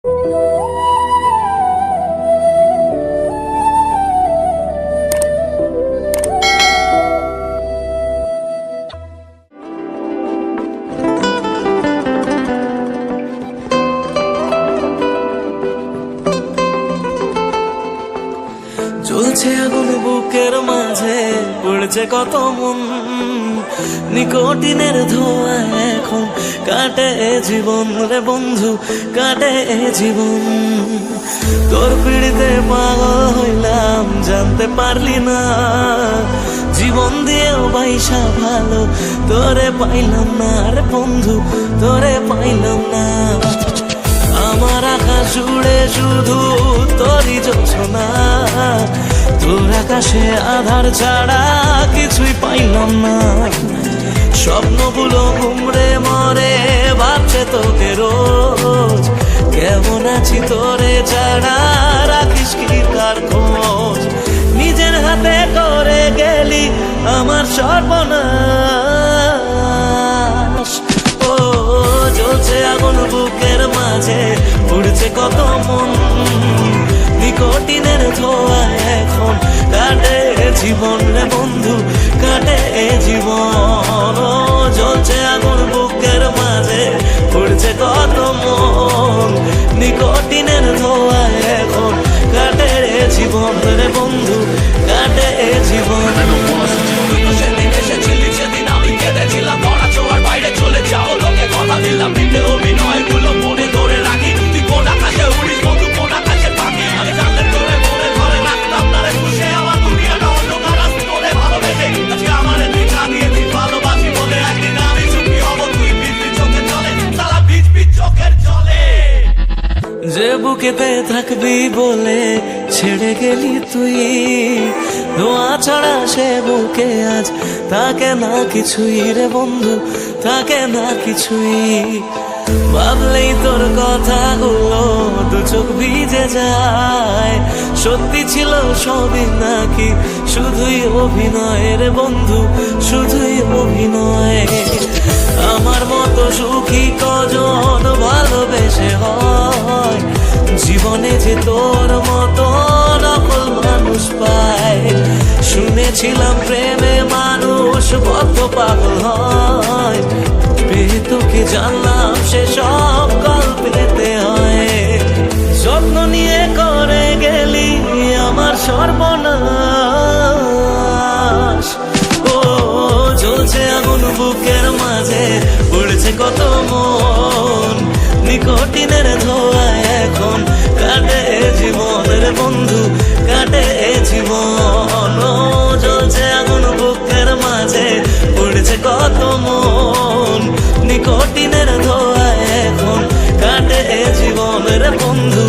জ্বলছে আগুন বুকের মাঝে, পড়ছে কত মন, নিকোটিনের ধোঁয়া এখন কাটে জীবন রে বন্ধু, কাটে জীবন। তোর পিড়িতে পাগল হইলাম, জানতে পারলি না, জীবন দিয়েও বাইসা ভালো তোরে পাইলাম না রে বন্ধু, তোরে পাইলাম না। আমার আকাশ জুড়ে শুধু তোরই জোছনা, তোর আকাশে আধার ছাড়া কিছুই পাইলাম না। স্বপ্নগুলো ঘুমড়ে মরে ভাবছে তোকে রোজ, কেমন আছি তোরে ছাড়া রাখিস কি তার খোঁজ। নিজের হাতে করে গেলি আমার সর্বনাশ। ও জ্বলছে আগুন বুকের মাঝে, উড়ছে কত মন, নিকোটিনের ধোঁয়া এখন কাটে জীবন রে বন্ধু, কাটে জীবন। ও জ্বলছে আগুন বুকের মাঝে, উড়ছে কত মন, নিকোটিনের ধোঁয়া এখন কাটে জীবন রে বন্ধু, কাটে জীবন। সেদিন এসেছিলি, সেদিন আমি কেঁদেছিলাম, ধরা ছোঁয়ার বাইরে চলে যাও লোকে কথা দিলাম, মিথ্যে অভিনয়গুলো মনে ধরে রাখি। তুই কোন আকাশে উড়িস বন্ধু, কোন আকাশে থাকি, আমি জানলে তোরে মনে ধরে রাখতাম না রে। খুশি আমার দুনিয়াটা অন্ধকার, আজ তোরে ভালোবেসে আজকে আমার দেখা দিয়ে তুই ভালোবাসি বলে একদিন আমি সুখী হব। তুই ভিজবি চোখের জলে, সারা ভিজবি চোখের জলে। যে বুকেতে থাকবি বলে ছেড়ে গেলি তুই, ধোঁয়া ছাড়া সে বুকে আজ থাকে না কিছুই রে বন্ধু, থাকে না কিছুই। ভাবলেই তোর কথাগুলো দু চোখ ভিজে যায়, সত্যি ছিল সবই নাকি শুধুই অভিনয় রে বন্ধু, শুধুই অভিনয়। আমার মতো সুখী কজন ভালোবেসে হয়, জীবনে যে তোর মতো নকল মানুষ পায়। শুনেছিলাম প্রেমে মানুষ বদ্ধ পাগল হয়, পেয়ে তোকে জানলাম সে সব গল্পেতে হয়। যত্ন নিয়ে করে গেলি আমার সর্বনাশ। ও জ্বলছে আগুন বুকের মাঝে, উড়ছে কত মন, নিকোটিনের ধোঁয়া এখন কাটে জীবন রে বন্ধু, কাটে জীবন। ও জ্বলছে আগুন বুকের মাঝে, উড়ছে কত মন, নিকোটিনের ধোঁয়া এখন কাটে জীবন রে বন্ধু,